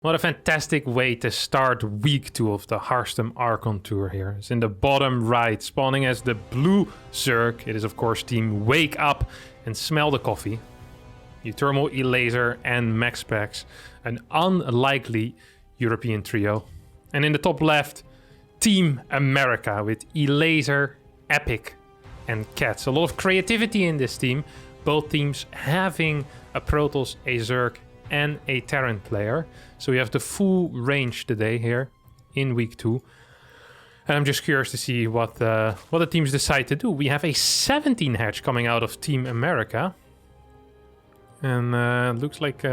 What a fantastic way to start week 2 of the Harstem Archon tour here. It's in the bottom right, spawning as the blue Zerg. It is of course team Wake Up and Smell the Coffee. Uthermal, Elaser and Max Packs. An unlikely European trio. And in the top left, Team America with Elaser, Epic and Cats. A lot of creativity in this team. Both teams having a Protoss, a Zerg and a Terran player. So we have the full range today here in week 2. And I'm just curious to see what the teams decide to do. We have a 17 hatch coming out of Team America. And looks like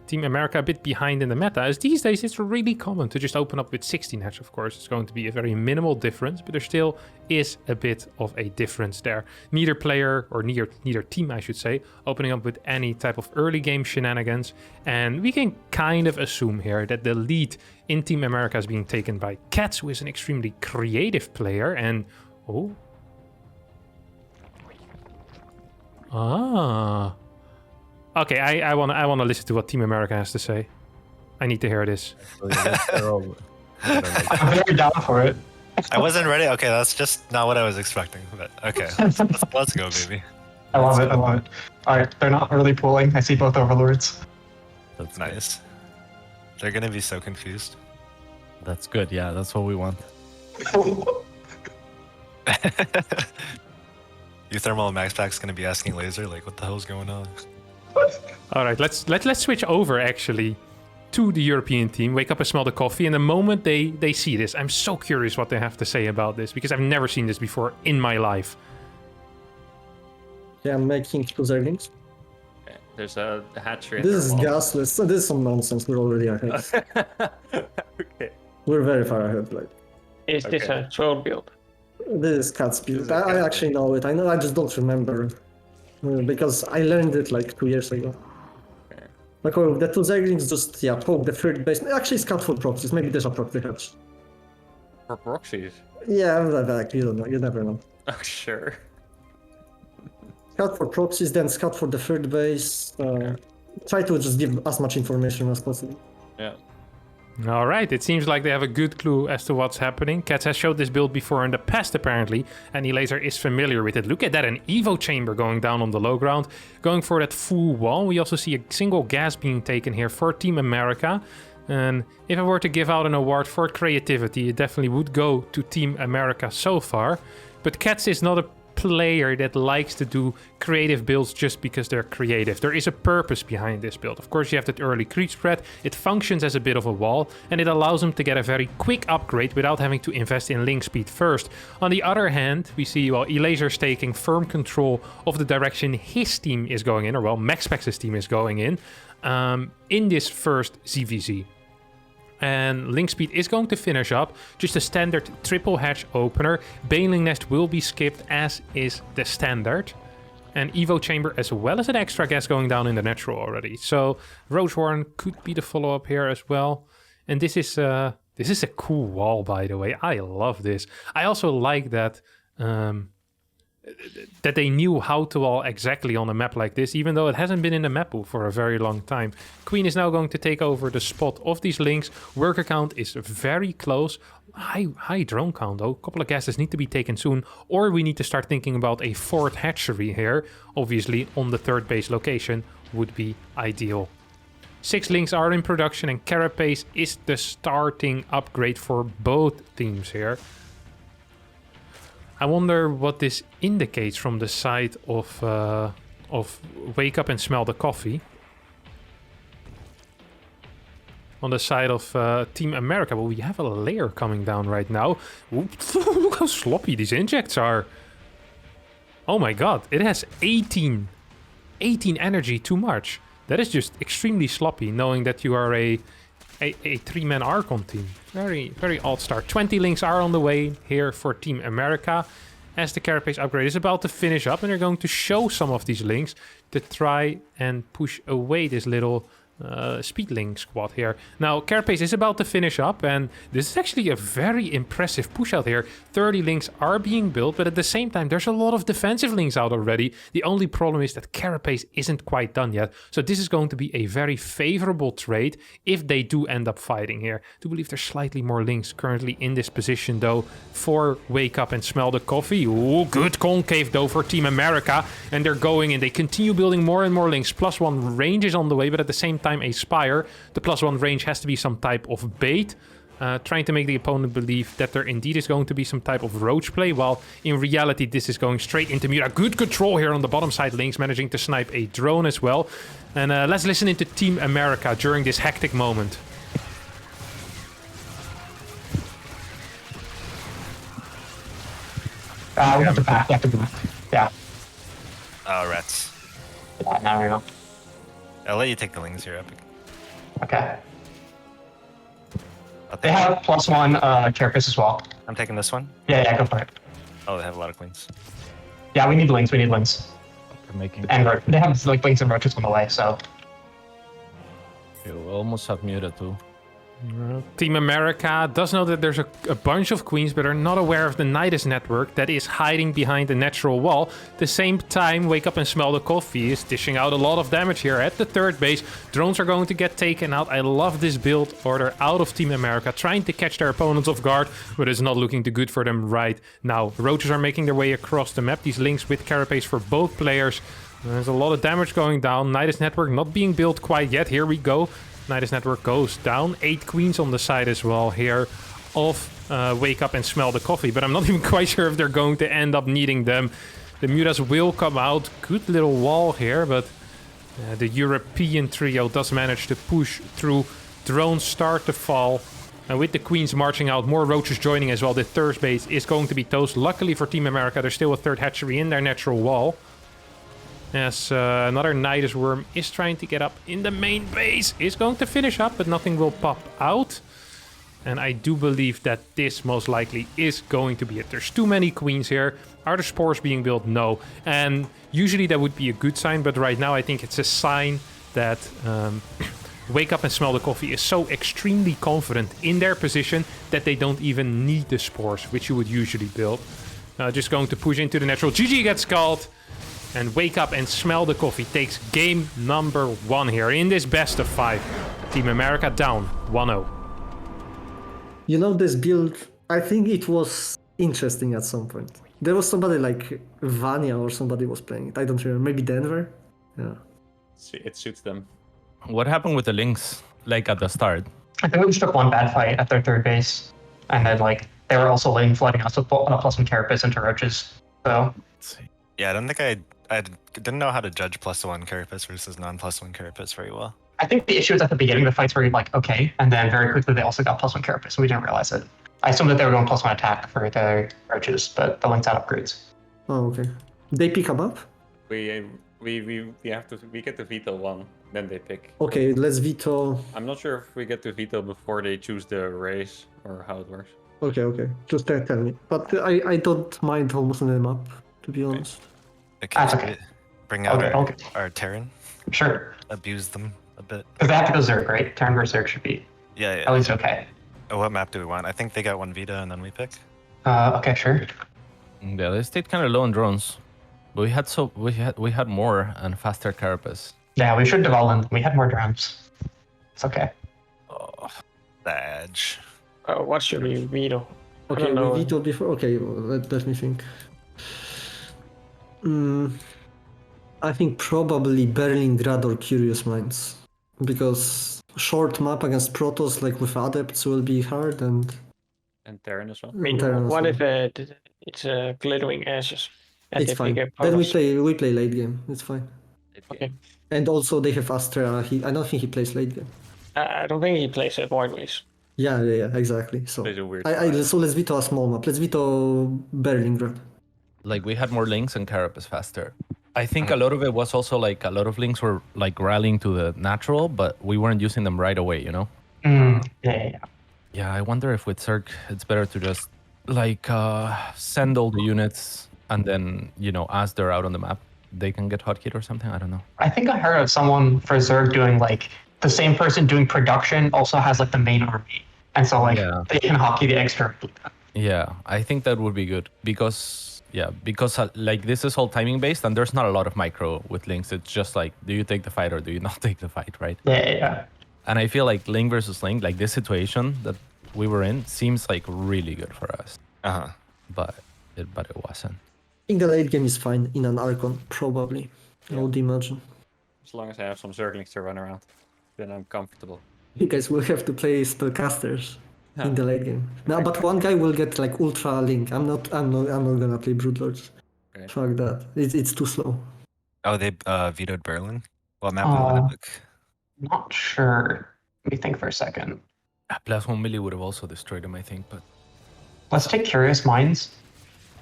Team America a bit behind in the meta. As these days it's really common to just open up with 16 hatch, of course. It's going to be a very minimal difference, but there still is a bit of a difference there. Neither player, or neither team I should say, opening up with any type of early game shenanigans. And we can kind of assume here that the lead in Team America is being taken by Cats, who is an extremely creative player. And okay, I want to listen to what Team America has to say. I need to hear this. I'm very down for it. I wasn't ready. Okay, that's just not what I was expecting. But okay, let's go, baby. I love it. All right, they're not really pooling. I see both overlords. That's nice. They're gonna be so confused. That's good. Yeah, that's what we want. Uthermal and Max Pack's gonna be asking Laser like, what the hell's going on? All right, let's switch over actually to the European team. Wake Up and Smell the Coffee. And the moment they see this, I'm so curious what they have to say about this, because I've never seen this before in my life. Yeah, I'm making 2 Zerglings. Okay, there's a hatchery. This is gasless. So this is some nonsense. We're already ahead. Okay. We're very far ahead. Like, Is this a troll build? this is Cat's build. This is a I Cat's actually know it. I know. I just don't remember because I learned it like 2 years ago. Okay. Like, oh, the 2 Zerglings just poke the third base. Actually, scout for proxies. Maybe there's a proxy hatch. For proxies? Yeah, like, you don't know. You never know. Oh, sure. Scout for proxies, then scout for the third base. Try to just give as much information as possible. Yeah. All right, it seems like they have a good clue as to what's happening. Cats has showed this build before in the past, apparently, and Elaser is familiar with it. Look at that, an Evo chamber going down on the low ground, going for that full wall. We also see a single gas being taken here for Team America. And if I were to give out an award for creativity, it definitely would go to Team America so far. But Cats is not a player that likes to do creative builds just because they're creative. There is a purpose behind this build. Of course, you have that early creep spread. It functions as a bit of a wall, and it allows them to get a very quick upgrade without having to invest in link speed first. On the other hand, we see Elaser's taking firm control of the direction his team is going in, or MaxPax's team is going in this first ZVZ. And link speed is going to finish up. Just a standard triple hatch opener. Baneling Nest will be skipped, as is the standard. And Evo Chamber as well as an extra gas going down in the natural already. So Rose Warren could be the follow-up here as well. And this is a cool wall, by the way. I love this. I also like that that they knew how to wall exactly on a map like this, even though it hasn't been in the map pool for a very long time. Queen is now going to take over the spot of these links. Worker count is very close. High drone count though. A couple of gases need to be taken soon, or we need to start thinking about a 4th hatchery here. Obviously on the 3rd base location would be ideal. 6 links are in production, and Carapace is the starting upgrade for both teams here. I wonder what this indicates from the side of Wake Up and Smell the Coffee. On the side of Team America, well, we have a layer coming down right now. Look how sloppy these injects are. Oh my god, it has 18 energy, too much. That is just extremely sloppy, knowing that you are a 3-man Archon team. Very, very odd start. 20 links are on the way here for Team America, as the Carapace upgrade is about to finish up, and they're going to show some of these links to try and push away this little Speedling squad here. Now, Carapace is about to finish up, and this is actually a very impressive push out here. 30 links are being built, but at the same time, there's a lot of defensive links out already. The only problem is that Carapace isn't quite done yet, so this is going to be a very favorable trade if they do end up fighting here. I do believe there's slightly more links currently in this position, though, for Wake Up and Smell the Coffee. Ooh, good concave, though, for Team America, and they're going and they continue building more and more links. +1 range is on the way, but at the same time a Spire. The +1 range has to be some type of bait, trying to make the opponent believe that there indeed is going to be some type of roach play, while in reality this is going straight into Muta. Good control here on the bottom side. Lynx managing to snipe a drone as well. And let's listen into Team America during this hectic moment. We have to back. We have to back. Yeah. Oh, rats. Yeah, now we go. I'll let you take the lings here, Epic. Okay. I'll They take- have +1 carapace as well. I'm taking this one. Yeah, go for it. Oh, they have a lot of queens. Yeah, we need links. We need links. They're making. And they have like links and roaches on the way, so. We almost have Muta too. Team America does know that there's a bunch of queens, but are not aware of the Nidus network that is hiding behind the natural wall. At the same time, Wake Up and Smell the Coffee is dishing out a lot of damage here at the third base. Drones are going to get taken out. I love this build order out of Team America, trying to catch their opponents off guard, but it's not looking too good for them right now. Roaches are making their way across the map. These links with Carapace for both players. There's a lot of damage going down. Nidus network not being built quite yet. Here we go. Nidus network goes down. 8 queens on the side as well here of Wake Up and Smell the Coffee. But I'm not even quite sure if they're going to end up needing them. The Mutas will come out. Good little wall here, but the European trio does manage to push through. Drones start to fall. And with the queens marching out, more roaches joining as well. The third base is going to be toast. Luckily for Team America, there's still a third hatchery in their natural wall. As another Nidus worm is trying to get up in the main base. Is going to finish up, but nothing will pop out. And I do believe that this most likely is going to be it. There's too many queens here. Are the spores being built? No. And usually that would be a good sign, but right now I think it's a sign that Wake Up and Smell the Coffee is so extremely confident in their position that they don't even need the spores, which you would usually build. Just going to push into the natural. GG gets called. And Wake Up and Smell the Coffee takes game number 1 here in this best of 5. Team America down 1-0. You know, this build, I think it was interesting at some point. There was somebody like Vanya or somebody was playing it. I don't remember. Maybe Denver? Yeah. It suits them. What happened with the links? Like at the start? I think we just took one bad fight at their third base. And then, like, they were also flooding us with +1 carapace into roaches. So, Let's see. Yeah, I don't think I didn't know how to judge +1 carapace versus non+1 carapace very well. I think the issue is at the beginning, the fights were like, okay. And then very quickly, they also got +1 carapace, so we didn't realize it. I assumed that they were going +1 attack for their roaches, but the links had upgrades. Oh, okay. They pick them up? We get to veto one, then they pick. Okay, let's veto. I'm not sure if we get to veto before they choose the race or how it works. Okay. Just tell me. But I don't mind almost them up, to be honest. Okay, That's okay. Bring out Okay. our Terran, Sure. abuse them a bit. Because they have to go Zerg, right? Terran versus Zerg should be Yeah, at yeah. least okay. Oh, what map do we want? I think they got one Vita and then we pick. Okay, sure. Yeah, they stayed kind of low on drones. But we had more and faster carapace. Yeah, we should have all in. We had more drones. It's okay. Oh, badge. What should we veto? I Okay, don't know. we vetoed before. Okay, well, let me think. I think probably Berlingrad or Curious Minds. Because short map against Protoss, like with Adepts, will be hard and... And Terran as well. I mean, Terran as what well. if it's glittering ashes? And It's they fine. pick up Then powers? we play late game. It's fine. Okay. And also they have Astra. I don't think he plays late game. I don't think he plays at Voidways. Yeah, exactly. So Plays a weird so let's veto a small map. Let's veto Berlingrad. Like we had more links and carapace faster. I think a lot of it was also like a lot of links were like rallying to the natural, but we weren't using them right away, you know? Yeah. Yeah, I wonder if with Zerg it's better to just like send all the units and then, you know, as they're out on the map, they can get hotkeyed or something. I don't know. I think I heard of someone for Zerg doing like the same person doing production also has like the main army, and so like Yeah. they can hockey the extra. Yeah, I think that would be good because like this is all timing based and there's not a lot of micro with links. It's just like, do you take the fight or do you not take the fight, right? Yeah. And I feel like Link versus Link, like this situation that we were in, seems like really good for us, Uh-huh. but it wasn't. I think the late game is fine in an Archon, probably. I would imagine. As long as I have some Zerglings to run around, then I'm comfortable. You guys will have to play spellcasters in the late game. No, but one guy will get like Ultra Link. I'm not gonna play Broodlords. Okay. Fuck that. It's too slow. Oh, they vetoed Berlin? What map do you want to pick? Not sure. Let me think for a second. Plus 1 milli would have also destroyed him, I think, but Let's take Curious Minds.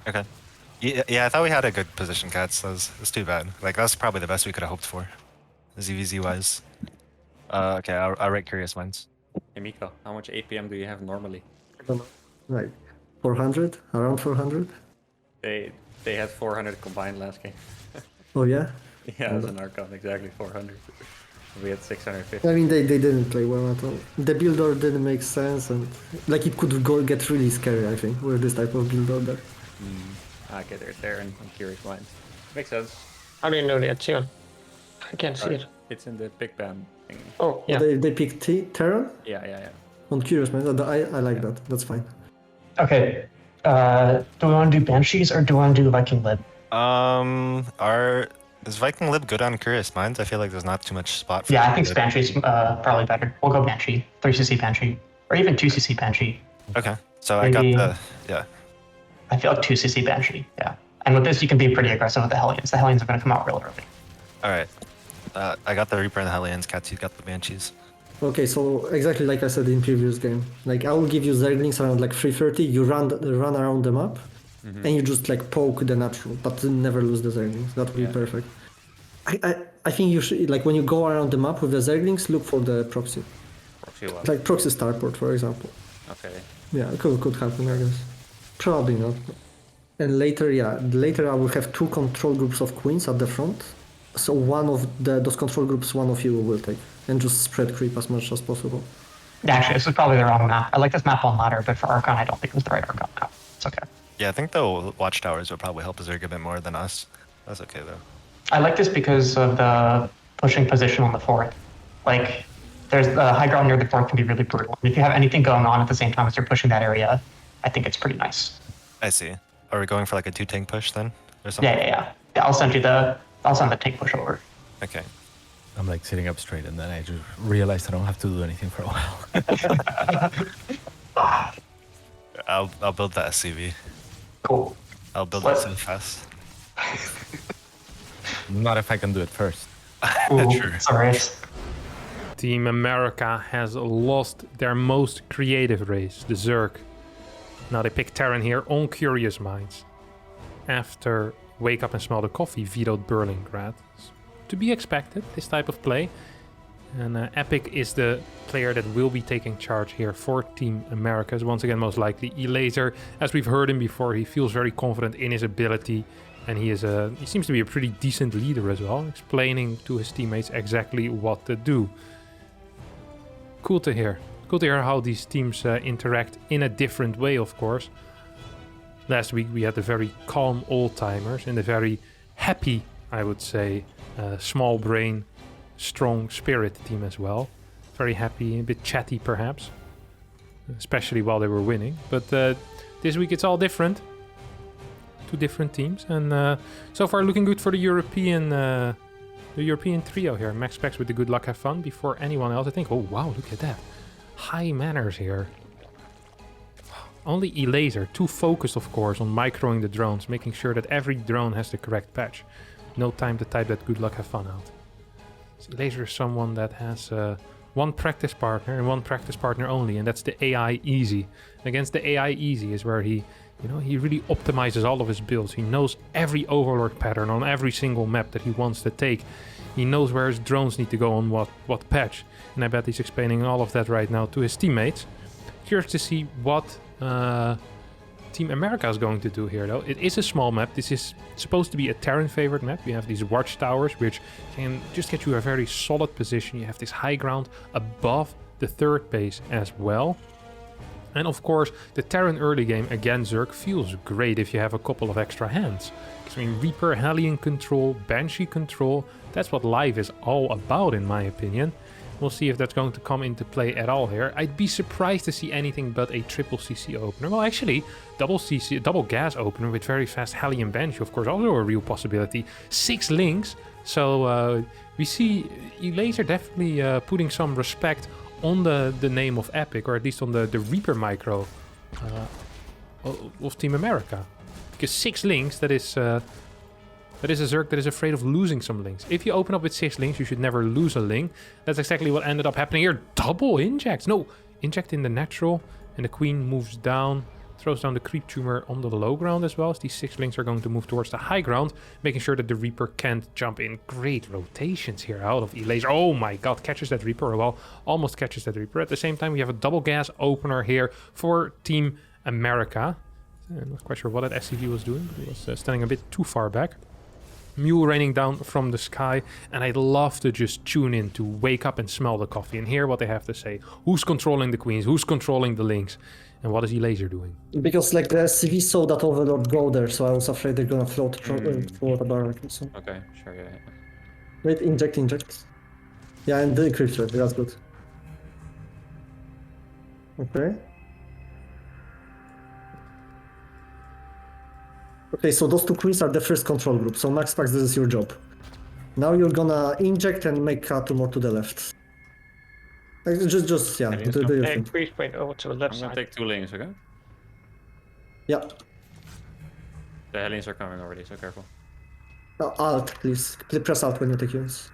Okay. Yeah, I thought we had a good position, Cats. That's too bad. Like, that's probably the best we could have hoped for, ZVZ-wise. Okay, I'll write Curious Minds. Hey Miko, how much APM do you have normally? I don't know. Like 400? Around 400? They had 400 combined last game. Oh yeah? Yeah, it was an Archon, exactly 400. We had 650. I mean, they didn't play well at all. The build order didn't make sense, and like it could get really scary, I think, with this type of build order. Okay, there and Curious Minds. Makes sense. How do you know the Archon? I can't see it. It's in the pick ban thing. Oh, yeah. They picked Terran Yeah. on Curious Minds. I like that. That's fine. Okay. Do we want to do Banshees or do we want to do Viking Lib? Is Viking Lib good on Curious Minds? I feel like there's not too much spot for Yeah, I it. think Banshee's probably better. We'll go Banshee, 3cc Banshee, or even 2cc Banshee. Okay, so I got Maybe- yeah. I feel like 2cc Banshee, yeah. And with this, you can be pretty aggressive with the Hellions. The Hellions are going to come out real early. All right. I got the Reaper and the Hellions. Cats, you got the Banshees. Okay, so exactly like I said in previous game, like I will give you Zerglings around like 330. You run around the map, and you just like poke the natural, but never lose the Zerglings. That would be perfect. I think you should, like when you go around the map with the Zerglings, look for the proxy, Proxy one. like proxy starport, for example. Okay. Yeah, it could happen, I guess. Probably not. And later I will have 2 control groups of queens at the front. So one of those control groups, one of you will take, and just spread creep as much as possible. Actually, this is probably the wrong map. I like this map on ladder, but for Archon, I don't think it was the right Archon map. It's okay. Yeah, I think the Watchtowers would probably help Zerg a bit more than us. That's okay though. I like this because of the pushing position on the fourth. Like, there's the high ground near the fourth can be really brutal. And if you have anything going on at the same time as you're pushing that area, I think it's pretty nice. I see. Are we going for like a 2-tank push then, or something? Yeah. I'll send the tank push over. Okay. I'm like sitting up straight and then I just realized I don't have to do anything for a while. I'll build that SCV. Cool. I'll build What? it so fast. Not if I can do it first. Ooh, True. sorry. Team America has lost their most creative race, the Zerg. Now they pick Terran here on Curious Minds. After Wake Up and Smell the Coffee vetoed Berlingrad. To be expected, this type of play. And Epic is the player that will be taking charge here for Team Americas. Once again, most likely Elaser. As we've heard him before, he feels very confident in his ability. And he seems to be a pretty decent leader as well, explaining to his teammates exactly what to do. Cool to hear. Cool to hear how these teams interact in a different way, of course. Last week we had the very calm old-timers and the very happy, I would say, small brain, strong spirit team as well. Very happy, a bit chatty perhaps, especially while they were winning. But this week it's all different. 2 different teams, and so far looking good for the European trio here. Max Specs with the good luck, have fun before anyone else. I think, oh wow, look at that. High manners here. Only Elaser, too focused of course on microing the drones, making sure that every drone has the correct patch. No time to type that good luck, have fun out. So Elaser is someone that has one practice partner and one practice partner only, and that's the AI Easy. Against the AI Easy is where he really optimizes all of his builds. He knows every overlord pattern on every single map that he wants to take. He knows where his drones need to go on what patch. And I bet he's explaining all of that right now to his teammates. Curious to see what Team America is going to do here, though. It is a small map. This is supposed to be a Terran-favored map. We have these watchtowers, which can just get you a very solid position. You have this high ground above the third base as well. And of course, the Terran early game, again, Zerg, feels great if you have a couple of extra hands. Because, I mean, Reaper, Hellion control, Banshee control, that's what live is all about, in my opinion. We'll see if that's going to come into play at all here. I'd be surprised to see anything but a triple CC opener. Well, actually, double gas opener with very fast Hellion Banshee, of course, also a real possibility. 6 links, so we see Elaser definitely putting some respect on the name of Epic, or at least on the Reaper micro of Team America. Because 6 links, that is a Zerg that is afraid of losing some links. If you open up with 6 links, you should never lose a link. That's exactly what ended up happening here. Double injects. No, inject in the natural, and the queen moves down, throws down the creep tumor on the low ground as well, as these 6 links are going to move towards the high ground, making sure that the Reaper can't jump in. Great rotations here out of Elaser. Oh my god, catches that Reaper. Well, almost catches that Reaper. At the same time, we have a double gas opener here for Team America. I'm not quite sure what that SCV was doing, but it was standing a bit too far back. Mule raining down from the sky, and I'd love to just tune in to wake up and smell the coffee and hear what they have to say. Who's controlling the queens? Who's controlling the links? And what is Elaser doing? Because like the SCV saw that Overlord go there, so I was afraid they're gonna float for the barrack. So. Okay, sure, yeah. Wait, inject. Yeah, and the creep threat, that's good. Okay. Okay, so those 2 queens are the first control group, so Max Pax, this is your job. Now you're gonna inject and make Kato more to the left. Like, just yeah, do your thing. Creep point over to the left I'm side. gonna take 2 links, okay? Yeah. The Hellions are coming already, so careful. Alt, please. Press Alt when you take units.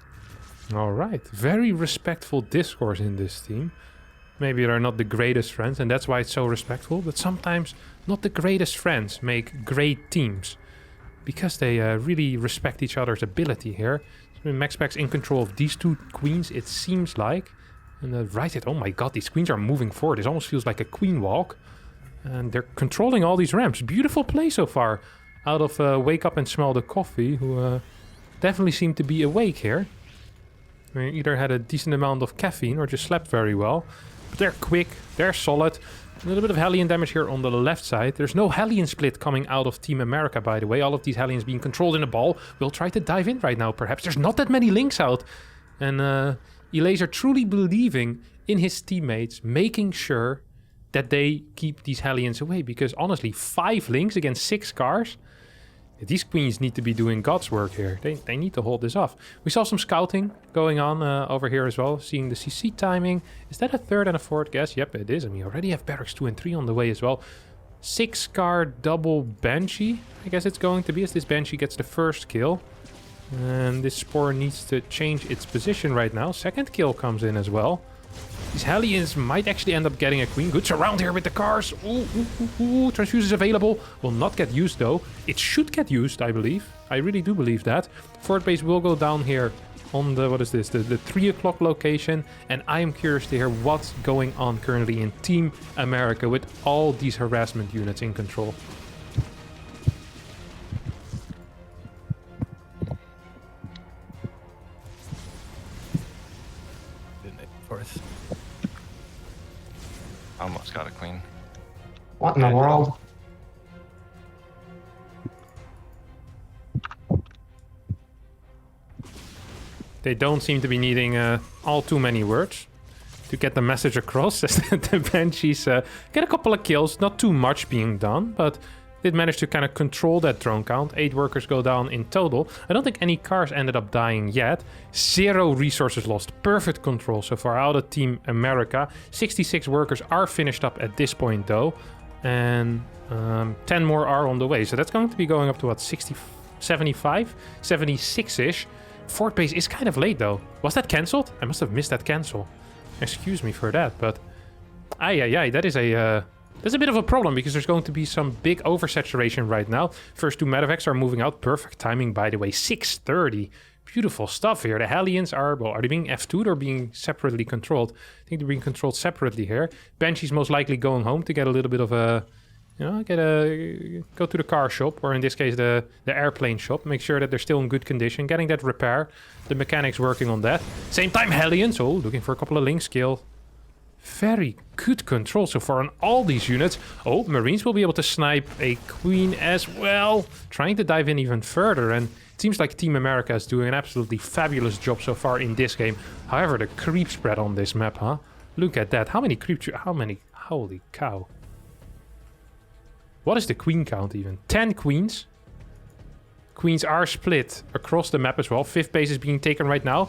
All right, very respectful discourse in this team. Maybe they're not the greatest friends, and that's why it's so respectful, but sometimes not the greatest friends make great teams. Because they really respect each other's ability here. So Max Pax in control of these 2 queens, it seems like. And right it, oh my god, these queens are moving forward. This almost feels like a queen walk. And they're controlling all these ramps. Beautiful play so far. Out of Wake Up and Smell the Coffee, who definitely seem to be awake here. They either had a decent amount of caffeine or just slept very well. But they're quick, they're solid. A little bit of Hellion damage here on the left side. There's no Hellion split coming out of Team America, by the way. All of these Hellions being controlled in a ball. We'll try to dive in right now, perhaps. There's not that many links out. And Elaser truly believing in his teammates, making sure that they keep these Hellions away. Because honestly, 5 links against 6 cars. These queens need to be doing God's work here. They need to hold this off. We saw some scouting going on over here as well. Seeing the CC timing. Is that a 3rd and a 4th guess? Yep, it is. And we already have barracks 2 and 3 on the way as well. 6 car double Banshee, I guess it's going to be, as this Banshee gets the first kill. And this Spore needs to change its position right now. 2nd kill comes in as well. These Hellions might actually end up getting a queen. Good surround here with the cars. Ooh. Transfuse is available. Will not get used though. It should get used, I believe. I really do believe that. 4th base will go down here on the, what is this? The 3 o'clock location. And I am curious to hear what's going on currently in Team America with all these harassment units in control. Almost got a queen. What in the world? They don't seem to be needing all too many words to get the message across. As the Banshees get a couple of kills, not too much being done, but did manage to kind of control that drone count. 8 workers go down in total. I don't think any cars ended up dying yet. 0 resources lost. Perfect control so far out of Team America. 66 workers are finished up at this point though. And 10 more are on the way. So that's going to be going up to what, 60, 75, 76-ish. 4th base is kind of late though. Was that cancelled? I must have missed that cancel. Excuse me for that, but that is a that's a bit of a problem because there's going to be some big oversaturation right now. First 2 medevacs are moving out. Perfect timing, by the way. 6:30. Beautiful stuff here. The Hellions are, well, are they being F2'd or being separately controlled? I think they're being controlled separately here. Banshee's most likely going home to get a little bit of a go to the car shop, or in this case the airplane shop. Make sure that they're still in good condition. Getting that repair. The mechanics working on that. Same time, Hellions. Oh, looking for a couple of link skill. Very good control so far on all these units. Oh, Marines will be able to snipe a Queen as well. Trying to dive in even further, and it seems like Team America is doing an absolutely fabulous job so far in this game. However, the creep spread on this map, huh? Look at that. How many creep... How many... Holy cow. What is the queen count even? 10 queens. Queens are split across the map as well. 5th base is being taken right now.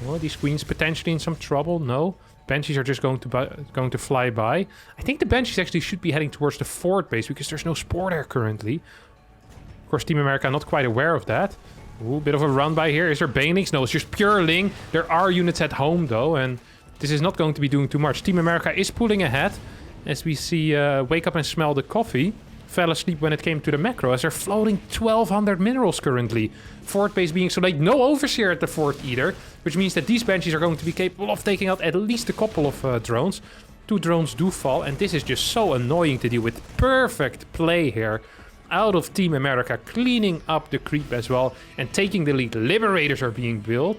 Oh, these queens potentially in some trouble. No. Banshees are just going to fly by. I think the Banshees actually should be heading towards the 4th base because there's no Spore there currently. Of course, Team America not quite aware of that. Ooh, bit of a run by here. Is there Banelings? No, it's just pure Ling. There are units at home though, and this is not going to be doing too much. Team America is pulling ahead. As we see Wake Up and Smell the Coffee fell asleep when it came to the macro, as they're floating 1200 minerals currently. 4th base being so late. No Overseer at the 4th either, which means that these Banshees are going to be capable of taking out at least a couple of drones. 2 drones do fall, and this is just so annoying to deal with. Perfect play here out of Team America, cleaning up the creep as well and taking the lead. Liberators are being built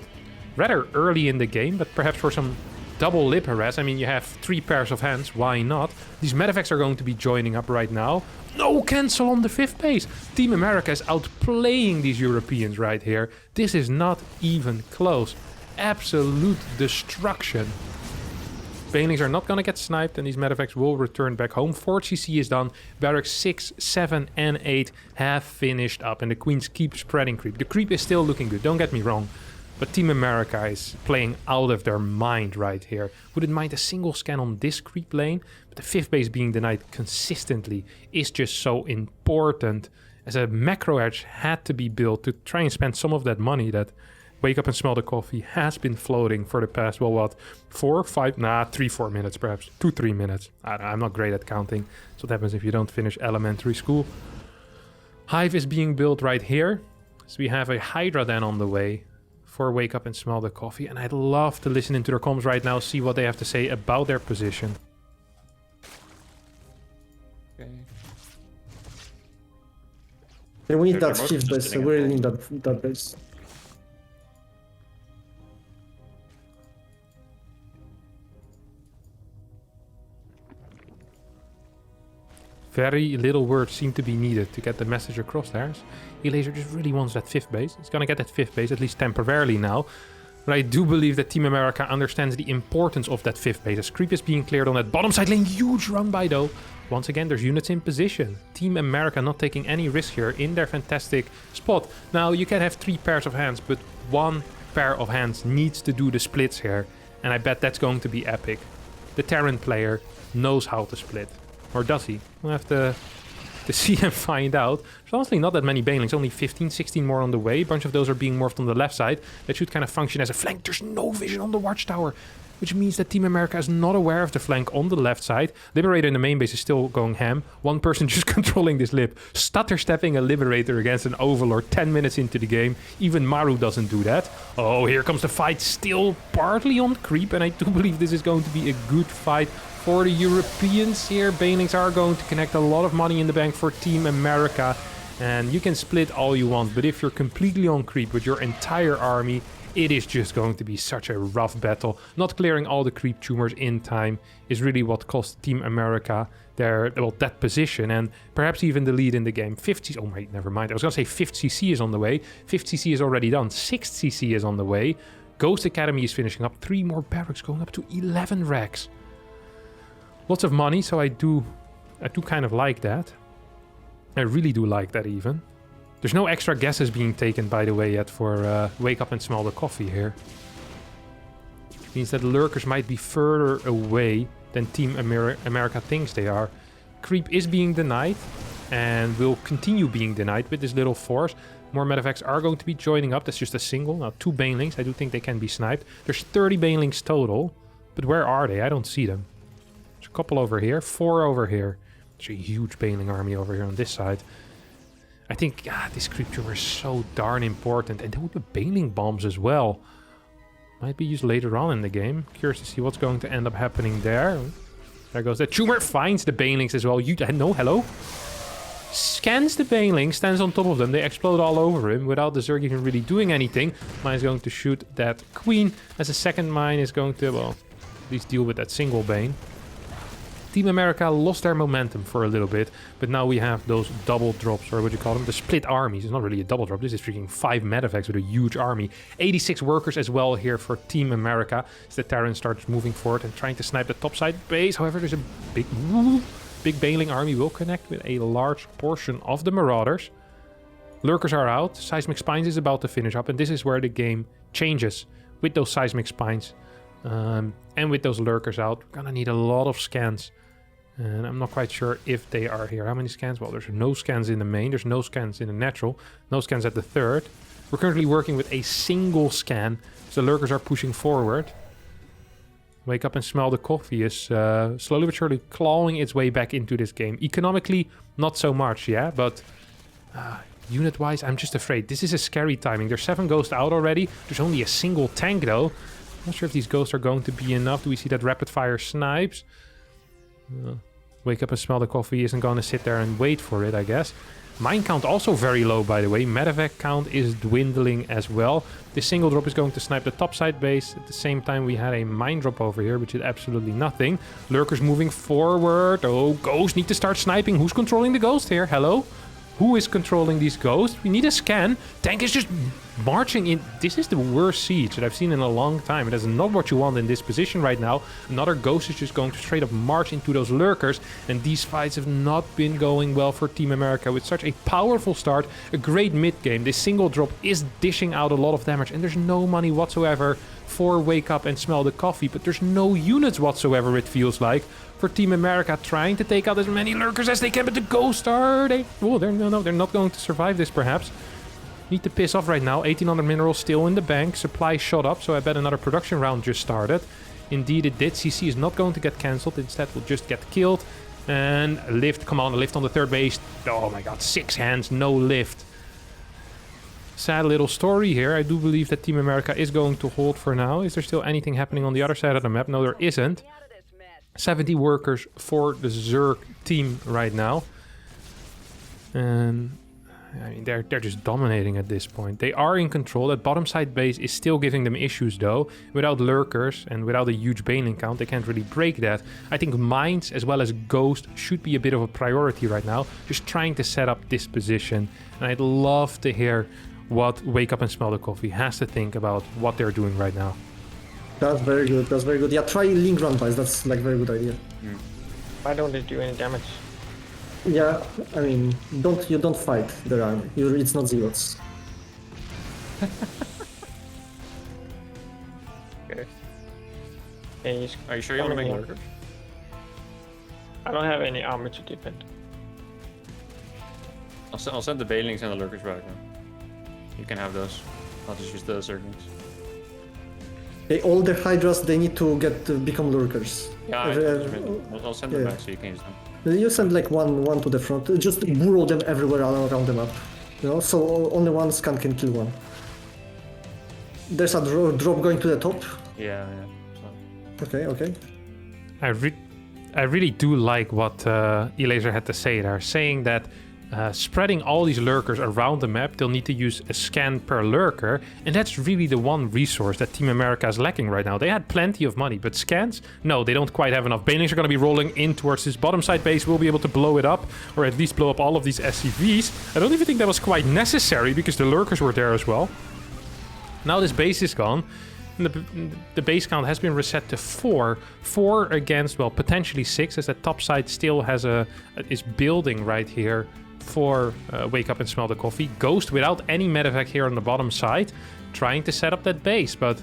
rather early in the game, but perhaps for some double lib harass. I mean, you have 3 pairs of hands, why not? These medevacts are going to be joining up right now. No cancel on the 5th base. Team America is outplaying these Europeans right here. This is not even close. Absolute destruction. Banelings are not going to get sniped, and these medevacts will return back home. 4th CC is done. Barracks 6, 7, and 8 have finished up, and the Queens keep spreading creep. The creep is still looking good, don't get me wrong. But Team America is playing out of their mind right here. Wouldn't mind a single scan on this creep lane, but the 5th base being denied consistently is just so important. As a macro edge had to be built to try and spend some of that money that Wake Up and Smell the Coffee has been floating for the past, well, what, 4, 5, 3, 4 minutes perhaps, 2, 3 minutes. I'm not great at counting. That's what happens if you don't finish elementary school. Hive is being built right here. So we have a Hydra then on the way for Wake Up and Smell the Coffee, and I'd love to listen into their comms right now, see what they have to say about their position. Okay. Yeah, we need They're that more 5th base, so positioning we really at need that base. Very little words seem to be needed to get the message across there. Elaser just really wants that 5th base. He's gonna get that 5th base, at least temporarily now. But I do believe that Team America understands the importance of that 5th base. As creep is being cleared on that bottom side lane. Huge run by though. Once again, there's units in position. Team America not taking any risk here in their fantastic spot. Now, you can have 3 pairs of hands, but 1 pair of hands needs to do the splits here. And I bet that's going to be epic. The Terran player knows how to split. Or does he? We'll have to see and find out. There's honestly not that many Banelings, only 15, 16 more on the way. A bunch of those are being morphed on the left side. That should kind of function as a flank. There's no vision on the watchtower, which means that Team America is not aware of the flank on the left side. Liberator in the main base is still going ham. 1 person just controlling this lib. Stutter stepping a Liberator against an Overlord 10 minutes into the game. Even Maru doesn't do that. Oh, here comes the fight, still partly on creep, and I do believe this is going to be a good fight for the Europeans here. Banelings are going to connect a lot of money in the bank for Team America. And you can split all you want, but if you're completely on creep with your entire army, it is just going to be such a rough battle. Not clearing all the creep tumors in time is really what cost Team America that position, and perhaps even the lead in the game. 50, oh wait, never mind. I was going to say 5th CC is on the way. 5th CC is already done. 6th CC is on the way. Ghost Academy is finishing up. 3 more barracks going up to 11 racks. Lots of money, so I do kind of like that. I really do like that even. There's no extra guesses being taken, by the way, yet for Wake Up and Smell the Coffee here. Means that the lurkers might be further away than Team America thinks they are. Creep is being denied and will continue being denied with this little force. More medevacts are going to be joining up. That's just a single. Now 2 Banelings. I do think they can be sniped. There's 30 Banelings total, but where are they? I don't see them. There's a couple over here, 4 over here. There's a huge Baneling army over here on this side. I think this creep tumor is so darn important. And the Baneling bombs as well. Might be used later on in the game. Curious to see what's going to end up happening there. There goes the tumor. Finds the banelings as well. No, hello? Scans the baneling, stands on top of them. They explode all over him without the Zerg even really doing anything. Mine is going to shoot that queen. As a second mine is going to, well, at least deal with that single bane. Team America lost their momentum for a little bit, but now we have those double drops, or what do you call them? The split armies. It's not really a double drop. This is freaking 5 medevacts with a huge army. 86 workers as well here for Team America as the Terran starts moving forward and trying to snipe the topside base. However, there's a big baneling army will connect with a large portion of the Marauders. Lurkers are out. Seismic Spines is about to finish up, and this is where the game changes with those Seismic Spines. And with those Lurkers out, we're gonna need a lot of scans. And I'm not quite sure if they are here. How many scans? Well, there's no scans in the main. There's no scans in the natural. No scans at the third. We're currently working with a single scan. So the Lurkers are pushing forward. Wake Up and Smell the Coffee is slowly but surely clawing its way back into this game. Economically, not so much, yeah? But unit-wise, I'm just afraid. This is a scary timing. There's 7 ghosts out already. There's only a single tank, though. Not sure if these ghosts are going to be enough. Do we see that rapid-fire snipes? Wake Up and Smell the Coffee isn't going to sit there and wait for it, I guess. Mine count also very low, by the way. Medevac count is dwindling as well. This single drop is going to snipe the topside base. At the same time, we had a mine drop over here, which is absolutely nothing. Lurkers moving forward. Oh, ghosts need to start sniping. Who's controlling the ghost here? Hello? Who is controlling these ghosts? We need a scan. Tank is just marching in. This is the worst siege that I've seen in a long time. It is not what you want in this position right now. Another ghost is just going to straight up march into those lurkers. And these fights have not been going well for Team America with such a powerful start. A great mid game. This single drop is dishing out a lot of damage. And there's no money whatsoever for Wake Up and Smell the Coffee. But there's no units whatsoever, it feels like, for Team America trying to take out as many lurkers as they can. But the ghosts are... they're not going to survive this, perhaps. Need to piss off right now. 1800 minerals still in the bank. Supply shot up, so I bet another production round just started. Indeed it did. CC is not going to get cancelled. Instead will just get killed. And lift, come on, a lift on the third base. Oh my god, 6 hands, no lift. Sad little story here. I do believe that Team America is going to hold for now. Is there still anything happening on the other side of the map? No, there isn't. 70 workers for the Zerg team right now. And I mean, they're just dominating at this point. They are in control. That bottom side base is still giving them issues, though. Without lurkers and without a huge baneling count, they can't really break that. I think mines as well as ghost should be a bit of a priority right now. Just trying to set up this position. And I'd love to hear what Wake Up and Smell the Coffee has to think about what they're doing right now. That's very good. That's very good. Yeah, try link run pies. That's like very good idea. Why don't they do any damage? Yeah, I mean, you don't fight their army. It's not zealots. Okay. Hey, Are you sure you want to make coming lurkers? I don't have any armor to defend. I'll send the Banelings and the lurkers back then. You can have those. I'll just use the Zerglings. Hey, all the hydras, they need to become lurkers. Yeah, I'll send them back so you can use them. You send like one to the front. Just burrow them everywhere around the map. You know, so only one scan can kill one. There's a drop going to the top. Yeah. So. Okay. I really do like what Elaser had to say there, saying that spreading all these lurkers around the map, they'll need to use a scan per lurker, and that's really the one resource that Team America is lacking right now. They had plenty of money, but scans? No, they don't quite have enough. Banelings are going to be rolling in towards this bottom side base. We'll be able to blow it up, or at least blow up all of these SCVs. I don't even think that was quite necessary, because the lurkers were there as well. Now this base is gone. The base count has been reset to 4. 4 against, well, potentially 6, as that top side still has is building right here for Wake Up and Smell the Coffee. Ghost without any medevac here on the bottom side, trying to set up that base, but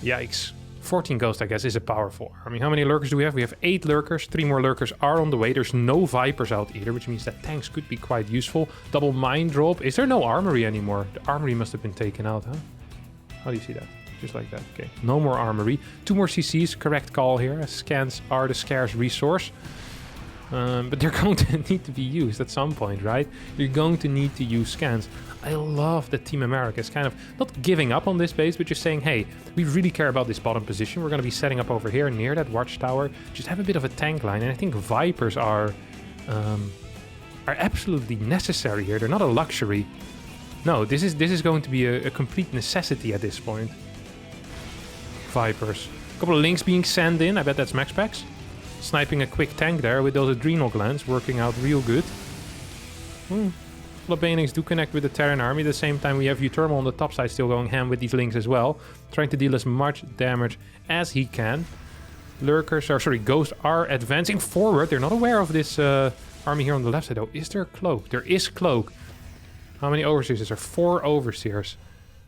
yikes. 14 Ghost, I guess, is a powerful army. How many lurkers do we have? We have 8 lurkers. 3 more lurkers are on the way. There's no Vipers out either, which means that tanks could be quite useful. Double mine drop. Is there no armory anymore? The armory must have been taken out, huh? How do you see that? Just like that. Okay, no more armory. 2 more CCs, correct call here, as scans are the scarce resource. But they're going to need to be used at some point, right? You're going to need to use scans. I love that Team America is kind of not giving up on this base, but just saying, hey, we really care about this bottom position. We're going to be setting up over here near that watchtower. Just have a bit of a tank line. And I think Vipers are absolutely necessary here. They're not a luxury. No, this is going to be a complete necessity at this point. Vipers. A couple of links being sent in. I bet that's max packs. Sniping a quick tank there with those adrenal glands. Working out real good. The Banings do connect with the Terran army. At the same time, we have Uthermal on the top side still going ham with these links as well. Trying to deal as much damage as he can. Ghosts are advancing forward. They're not aware of this army here on the left side though. Is there a cloak? There is cloak. How many overseers is there? 4 overseers.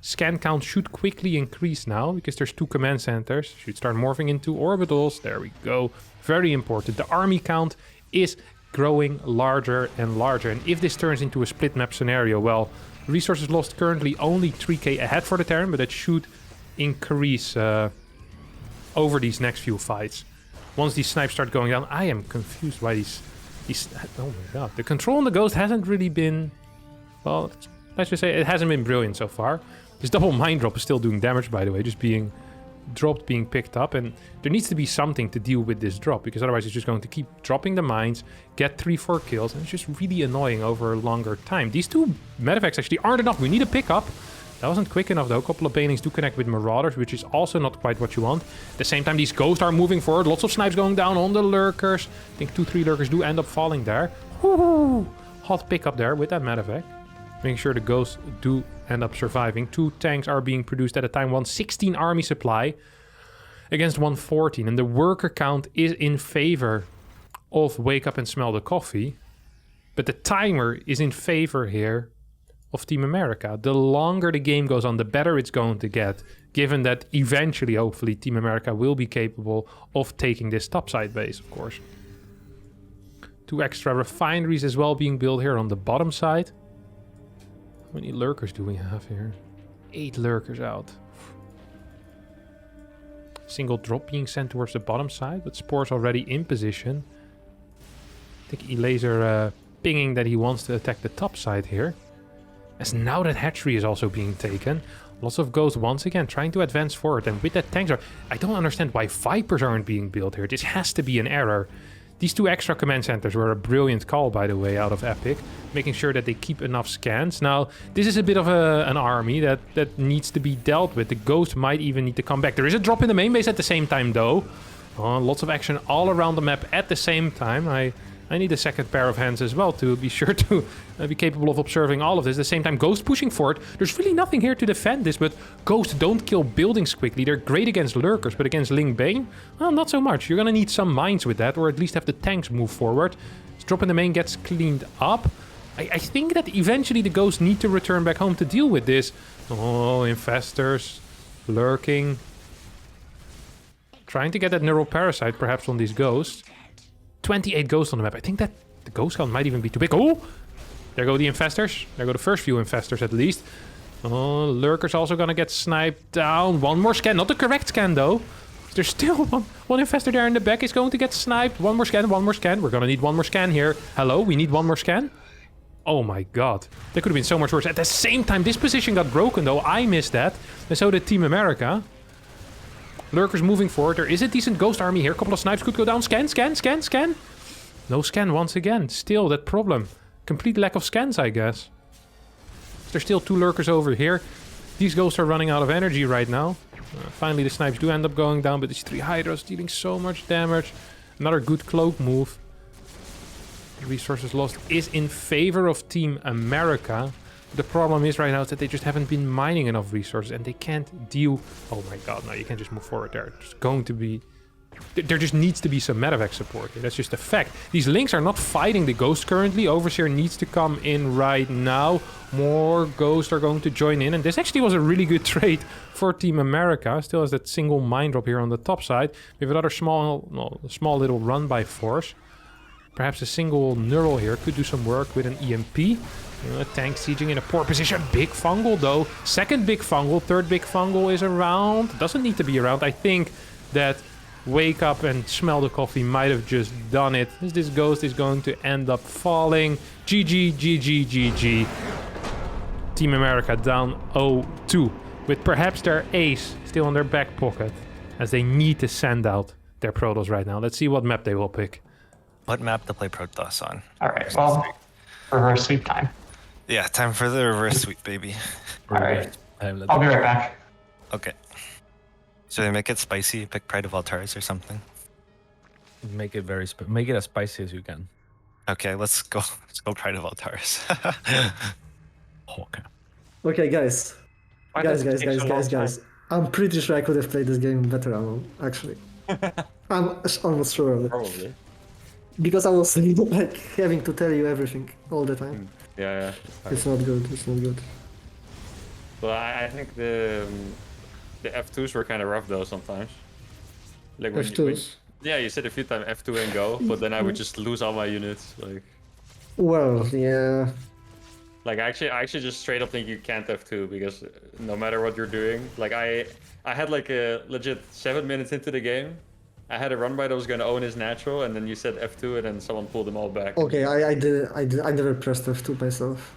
Scan count should quickly increase now because there's 2 command centers. Should start morphing into orbitals. There we go. Very important. The army count is growing larger and larger. And if this turns into a split map scenario, well, resources lost currently only 3k ahead for the Terran, but that should increase over these next few fights. Once these snipes start going down, I am confused why these oh my god. The control on the Ghost hasn't really been, well, let's just say it hasn't been brilliant so far. This double mine drop is still doing damage, by the way, just being dropped, being picked up, and there needs to be something to deal with this drop, because otherwise it's just going to keep dropping the mines, get 3-4 kills, and it's just really annoying over a longer time. These 2 medevacs actually aren't enough. We need a pickup. That wasn't quick enough though. A couple of Banings do connect with Marauders, which is also not quite what you want. At the same time, these Ghosts are moving forward. Lots of snipes going down on the Lurkers. I think 2-3 Lurkers do end up falling there. Woohoo! Hot pickup there with that medevac. Making sure the Ghosts do end up surviving. 2 tanks are being produced at a time. 116 army supply against 114. And the worker count is in favor of Wake Up and Smell the Coffee. But the timer is in favor here of Team America. The longer the game goes on, the better it's going to get. Given that eventually, hopefully, Team America will be capable of taking this topside base, of course. 2 extra refineries as well being built here on the bottom side. How many Lurkers do we have here? 8 Lurkers out. Single drop being sent towards the bottom side, but Spore's already in position. I think Elaser pinging that he wants to attack the top side here. As now that hatchery is also being taken. Lots of Ghosts once again trying to advance forward. And with that tanks, I don't understand why Vipers aren't being built here. This has to be an error. These 2 extra command centers were a brilliant call, by the way, out of Epic. Making sure that they keep enough scans. Now, this is a bit of an army that needs to be dealt with. The Ghost might even need to come back. There is a drop in the main base at the same time, though. Lots of action all around the map at the same time. I need a second pair of hands as well to be sure to be capable of observing all of this. At the same time, Ghost pushing forward. There's really nothing here to defend this, but Ghosts don't kill buildings quickly. They're great against Lurkers, but against Ling Bane, well, not so much. You're going to need some mines with that, or at least have the tanks move forward. This drop in the main gets cleaned up. I think that eventually the Ghosts need to return back home to deal with this. Oh, infestors lurking. Trying to get that neural parasite perhaps on these Ghosts. 28 Ghosts on the map. I think that the Ghost count might even be too big. Oh! There go the infestors. There go the first few infestors at least. Oh, Lurker's also gonna get sniped down. One more scan. Not the correct scan though. There's still one infestor there in the back. Is going to get sniped. One more scan, one more scan. We're gonna need one more scan here. Hello, we need one more scan. Oh my god. That could have been so much worse. At the same time, this position got broken though. I missed that. And so did Team America. Lurkers moving forward. There is a decent Ghost army here. A couple of snipes could go down. Scan, scan, scan, scan. No scan once again. Still that problem. Complete lack of scans, I guess. There's still 2 Lurkers over here. These Ghosts are running out of energy right now. Finally, the snipes do end up going down, but these 3 Hydras dealing so much damage. Another good cloak move. The resources lost is in favor of Team America. The problem is right now is that they just haven't been mining enough resources and they can't deal... Oh my god, no, you can't just move forward there. There's going to be... There just needs to be some medevac support here. That's just a fact. These links are not fighting the Ghosts currently. Overseer needs to come in right now. More Ghosts are going to join in. And this actually was a really good trade for Team America. Still has that single mine drop here on the top side. We have another small little run by force. Perhaps a single neural here could do some work with an EMP. Tank sieging in a poor position. Big fungal though. Second big fungal. Third big fungal is around. Doesn't need to be around. I think that wake up and smell the coffee might have just done it. This ghost is going to end up falling. GG, GG, GG. Team America down 0-2, with perhaps their ace still in their back pocket, as they need to send out their Protoss right now. Let's see what map they will pick. What map to play Protoss on? All right, well, reverse sweep time. Yeah, time for the reverse sweep, baby. All right, Let's I'll be right back. Okay. So they make it spicy, pick Pride of Altaris or something. make it make it as spicy as you can. Okay, let's go Pride of Altaris. Okay. Okay, guys. Why does it take so long Guys. I'm pretty sure I could have played this game better, actually. I'm almost sure of it. Probably. Because I was like having to tell you everything all the time. Yeah. It's not good. It's not good. Well, I think the F2s were kind of rough though sometimes. Like F2s. Yeah, you said a few times F2 and go, but then I would just lose all my units. Well, yeah. Like I actually just straight up think you can't F2 because no matter what you're doing, like I had like a legit 7 minutes into the game, I had a run by that was gonna own his natural, and then you said F2, and then someone pulled them all back. Okay, I never pressed F2 myself.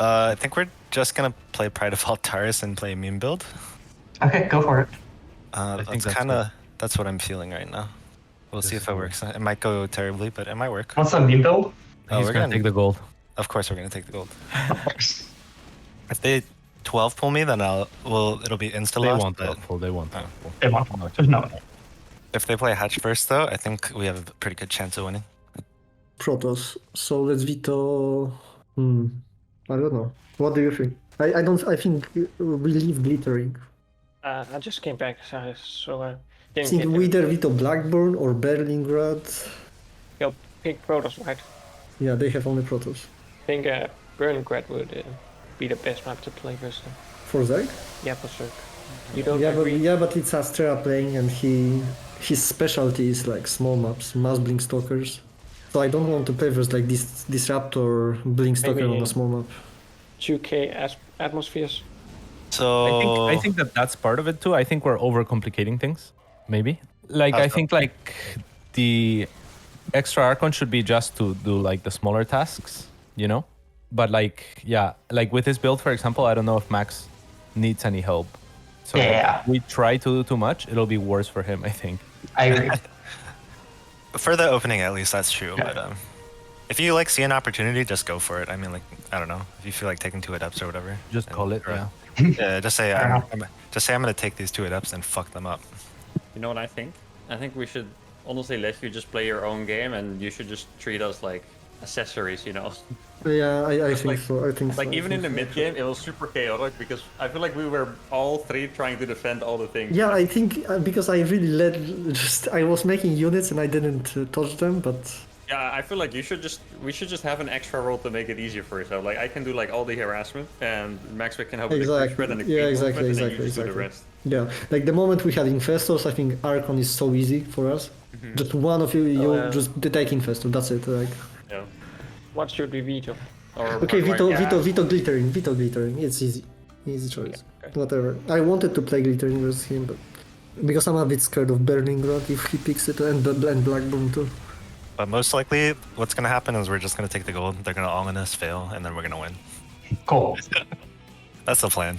I think we're just gonna play Pride of Altaris and play meme build. Okay, go for it. That's kind of that's what I'm feeling right now. We'll see if it works. It might go terribly, but it might work. What's the meme build? He's we're gonna take the gold. Of course, we're gonna take the gold. If they 12 pull me, then it'll be insta They loss. want but that. They want that. They want. There's no. if they play hatch first, though, I think we have a pretty good chance of winning. Protoss. So let's veto. I don't know. What do you think? I think we leave glittering. I just came back, so I I didn't think get we either veto Blackburn or Berlingrad. You'll pick Protoss, right? Yeah, they have only Protoss. I think Berlingrad would be the best map to play versus them. For Zerg? Yeah, for sure. You don't Yeah, agree? but it's Astra playing, and his specialty is like small maps, mass blink stalkers. So I don't want to play versus like this Disruptor blink stalker Maybe, on a small map. 2K atmospheres. So I think that's part of it too. I think we're overcomplicating things. Maybe. Like I think like the extra Archon should be just to do like the smaller tasks, you know? But like like with his build, for example, I don't know if Max needs any help. So Yeah. if we try to do too much, it'll be worse for him, I think. I agree. for the opening, at least, that's true. Yeah. But if you like see an opportunity, just go for it. I mean, like I don't know, if you feel like taking 2 adepts or whatever, Just then- call it, or- yeah. Yeah, just say Fair I'm gonna take these 2 adepts and fuck them up. You know what I think? I think we should honestly let you just play your own game, and you should just treat us like accessories, you know? Yeah, I think like- so. I think so. Like I even in think the so. mid game, it was super chaotic because I feel like we were all 3 trying to defend all the things. Yeah, I think because I really I was making units and I didn't touch them, but Yeah, I feel like we should just have an extra role to make it easier for yourself. Like I can do like all the harassment, and Maxwick can help with the quick Exactly. spread and the Yeah, creep exactly, movement, and then you exactly, just do the exactly. rest. yeah, like the moment we had Infestors, I think Archon is so easy for us. Just one of you yeah. just take Infestor. That's it. Like Yeah. What should we veto? Or okay, like, Veto glittering. It's easy choice. okay. Whatever. I wanted to play glittering versus him, but because I'm a bit scared of Berlingrad if he picks it and Blackburn too. But most likely, what's gonna happen is we're just gonna take the gold. They're gonna all in us fail, and then we're gonna win. Cool. That's the plan.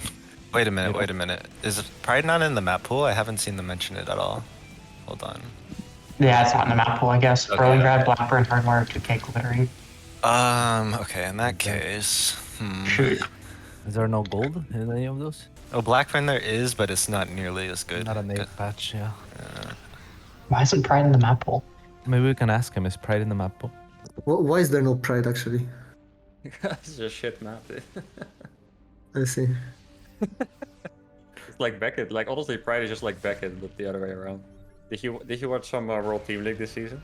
Wait a minute. Is Pride not in the map pool? I haven't seen them mention it at all. Hold on. Yeah, it's not in the map pool, I guess. Okay, Berlingrad, okay. Blackburn, Hardware, 2K glittering. Okay, in that case, Shoot. Is there no gold in any of those? Oh, Blackburn there is, but it's not nearly as good. Not a nade patch, yeah. Why isn't Pride in the map pool? Maybe we can ask him, is Pride in the map pool? Why is there no Pride actually? it's just shit map. I see. It's like Beckett. Like honestly, Pride is just like Beckett, but the other way around. Did you watch some World Team League this season?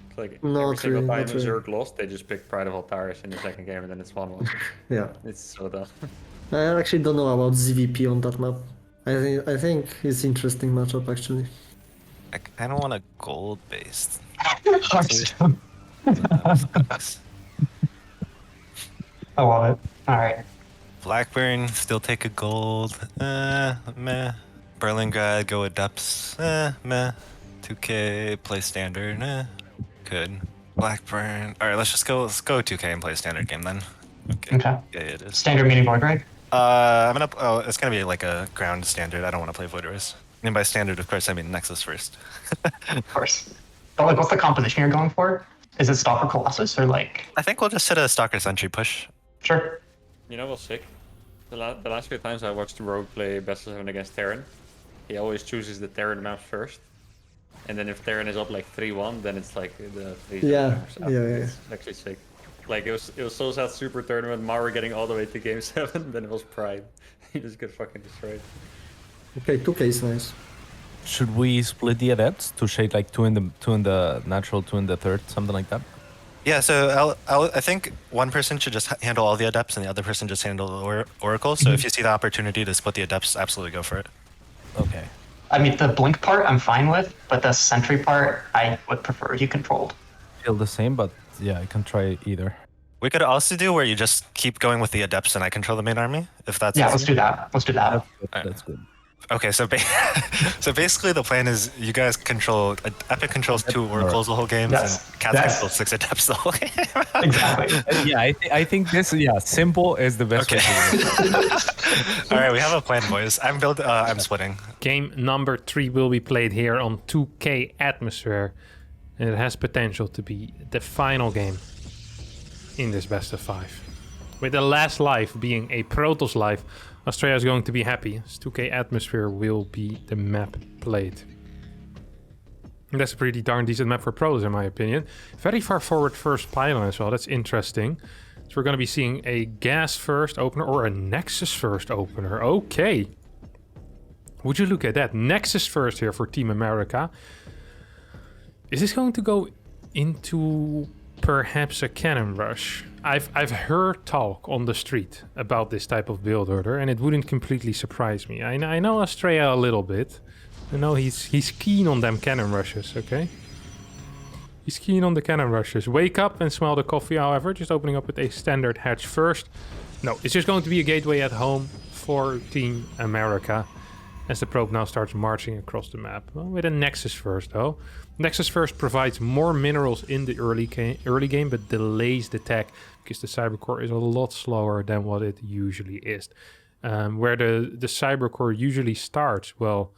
It's like every Not single really, time not really. Zerg lost, they just picked Pride of Altaris in the second game, and then it's 1-1. Yeah. It's so dumb. I actually don't know about ZVP on that map. I think it's interesting matchup actually. I kind of want a gold based. Harstem. I love it. Alright. Blackburn still take a gold. Meh. Berlingrad go adepts. Meh. 2K, play standard. Could. Blackburn. All right, let's go 2K and play a standard game then. Okay. Okay. Yeah, it is. Standard mini board, right? It's gonna be like a ground standard. I don't want to play Void Race. And by standard, of course, I mean Nexus first. Of course. But like, what's the composition you're going for? Is it Stalker Colossus or like? I think we'll just hit a Stalker Sentry push. Sure. You know what's sick? The last few times I watched Rogue play best of 7 against Terran, he always chooses the Terran map first. And then if Terran is up like 3-1, then it's like the Yeah. It's actually sick. Like it was so sad super tournament, Mara getting all the way to game 7, then it was Pride. He just got fucking destroyed. Okay, 2K is nice. Should we split the adepts to shade like two in the natural, 2 in the third, something like that? Yeah, so I think one person should just handle all the adepts and the other person just handle the oracle. So if you see the opportunity to split the adepts, absolutely go for it. Okay. I mean, the blink part I'm fine with, but the sentry part I would prefer you controlled. Feel the same, but yeah, I can try either. We could also do where you just keep going with the adepts and I control the main army, if that's Yeah, easier. let's do that. Let's do that. That's good. Okay, so so basically the plan is you guys control Epic controls 2 oracles the whole game, Yes. and Cats Yes. controls 6 adepts the whole game. Exactly. Yeah, I think this simple is the best Okay. way to do it. All right, we have a plan, boys. I'm splitting. Game number 3 will be played here on 2K Atmosphere. And it has potential to be the final game in this best of 5. With the last life being a Protoss life, Australia is going to be happy, as 2K Atmosphere will be the map played. And that's a pretty darn decent map for Protoss in my opinion. Very far forward first pylon as well, that's interesting. So we're going to be seeing a gas first opener or a Nexus first opener. Okay. Would you look at that? Nexus first here for Team America. Is this going to go into perhaps a cannon rush? I've heard talk on the street about this type of build order, and it wouldn't completely surprise me. I know Australia a little bit. I know he's keen on them cannon rushes, okay? He's keen on the cannon rushes. Wake up and smell the coffee, however. Just opening up with a standard hatch first. No, it's just going to be a gateway at home for Team America. As the probe now starts marching across the map. Well, with a Nexus first, though. Nexus first provides more minerals in the early game, but delays the tech because the Cybercore is a lot slower than what it usually is. Where the Cybercore usually starts, well,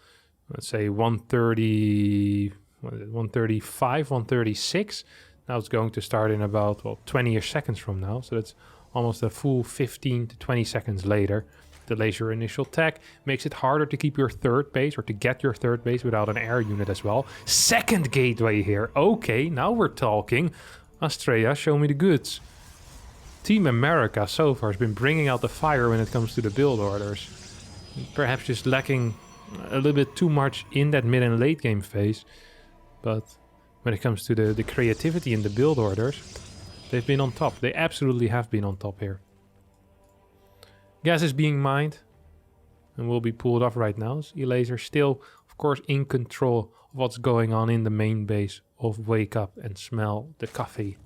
let's say 130, 135, 136. Now it's going to start in about 20-ish seconds from now. So that's almost a full 15 to 20 seconds later. Delays your initial tech, makes it harder to keep your third base or to get your third base without an air unit as well. Second gateway here. Okay, now we're talking. Australia, show me the goods. Team America so far has been bringing out the fire when it comes to the build orders. Perhaps just lacking a little bit too much in that mid and late game phase. But when it comes to the creativity in the build orders, they've been on top. They absolutely have been on top here. Gas is being mined and will be pulled off right now. So Elaser still, of course, in control of what's going on in the main base of Wake Up and Smell the Coffee.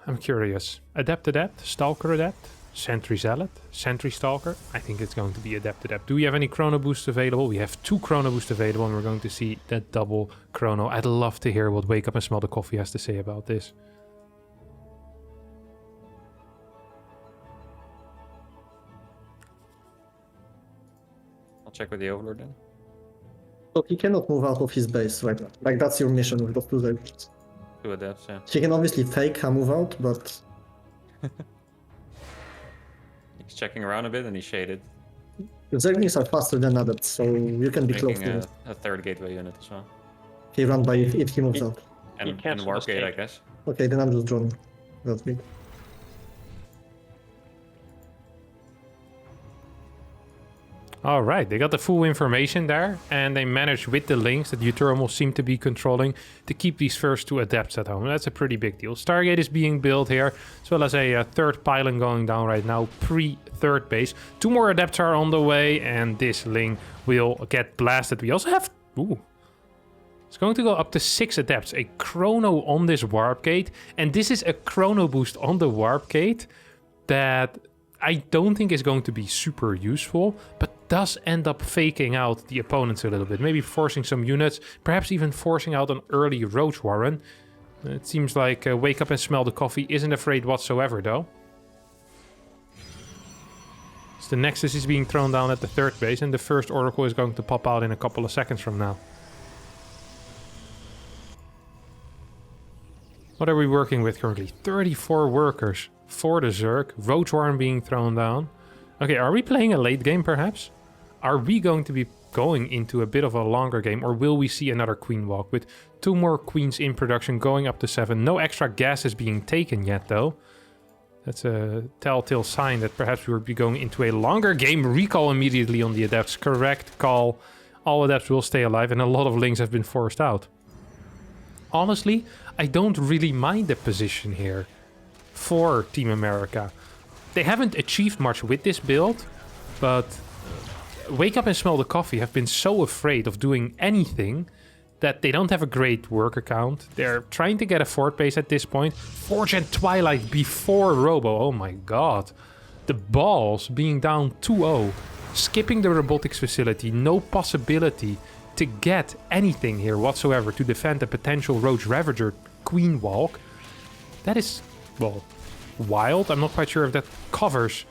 I'm curious. Adept, Stalker Adept, Sentry Zealot, Sentry Stalker. I think it's going to be Adept. Do we have any Chrono Boosts available? We have 2 Chrono Boosts available and we're going to see that double Chrono. I'd love to hear what Wake Up and Smell the Coffee has to say about this. I'll check with the Overlord then. So he cannot move out of his base right now. Like, that's your mission with those 2 Zerglings. 2 adepts, yeah. He can obviously fake a move out, but He's checking around a bit and he's shaded. the Zerglings are faster than adepts, so you can be close Making to him. a third gateway unit as well. He run by if he moves out. He And cancels Warp the Gate, I stake. guess. Okay, then I'm just drawing. That's big. All right, they got the full information there, and they managed with the links that Uthermal seem to be controlling to keep these first 2 adepts at home. That's a pretty big deal. Stargate is being built here, as well as a third pylon going down right now, pre-third base. 2 more adepts are on the way, and this link will get blasted. We also have... Ooh. It's going to go up to 6 adepts. A chrono on this warp gate, and this is a chrono boost on the warp gate that... I don't think is going to be super useful, but does end up faking out the opponents a little bit. Maybe forcing some units, perhaps even forcing out an early Roach Warren. It seems like Wake Up and Smell the Coffee isn't afraid whatsoever, though. So the Nexus is being thrown down at the 3rd base, and the first Oracle is going to pop out in a couple of seconds from now. What are we working with currently? 34 workers for the Zerg. Roach Warren being thrown down. Okay, are we playing a late game, perhaps? Are we going to be going into a bit of a longer game, or will we see another Queen Walk with 2 more Queens in production going up to 7? No extra gas is being taken yet, though. That's a telltale sign that perhaps we will be going into a longer game. Recall immediately on the Adepts. Correct call. All Adepts will stay alive, and a lot of links have been forced out. Honestly, I don't really mind the position here for Team America. They haven't achieved much with this build, but Wake Up and Smell the Coffee have been so afraid of doing anything that they don't have a great worker count. They're trying to get a fort base at this point. Forge and Twilight before Robo. Oh my god. The balls being down 2-0. Skipping the robotics facility. No possibility to get anything here whatsoever to defend a potential Roach Ravager Queen Walk. That is, well, wild. I'm not quite sure if that covers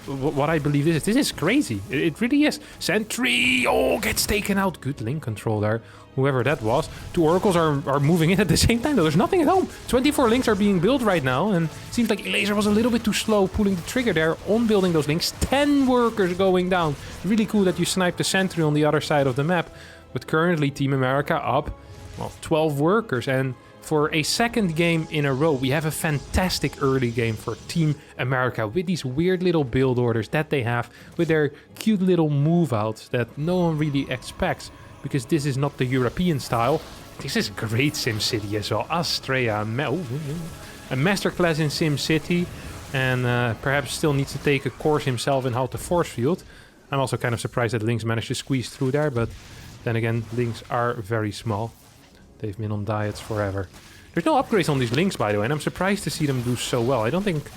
what I believe this is. This is crazy. It really is. Sentry! Oh, gets taken out. Good link control there. Whoever that was. 2 Oracles are moving in at the same time, though. There's nothing at home. 24 links are being built right now, and it seems like Laser was a little bit too slow pulling the trigger there on building those links. 10 workers going down. Really cool that you sniped the sentry on the other side of the map. But currently, Team America up, well, 12 workers, and for a second game in a row, we have a fantastic early game for Team America with these weird little build orders that they have, with their cute little move outs that no one really expects, because this is not the European style. This is great SimCity as well. Astrea, a masterclass in SimCity, and perhaps still needs to take a course himself in how to force field. I'm also kind of surprised that Lynx managed to squeeze through there, but then again, Lynx are very small. They've been on diets forever. There's no upgrades on these links, by the way, and I'm surprised to see them do so well. I don't think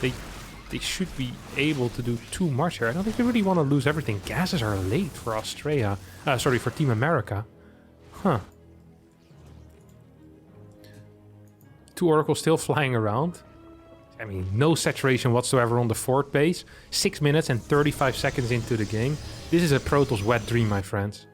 they should be able to do too much here. I don't think they really want to lose everything. Gases are late for Australia. Sorry, for Team America. Huh. 2 Oracles still flying around. I mean, no saturation whatsoever on the fort base. 6 minutes and 35 seconds into the game. This is a Protoss wet dream, my friends.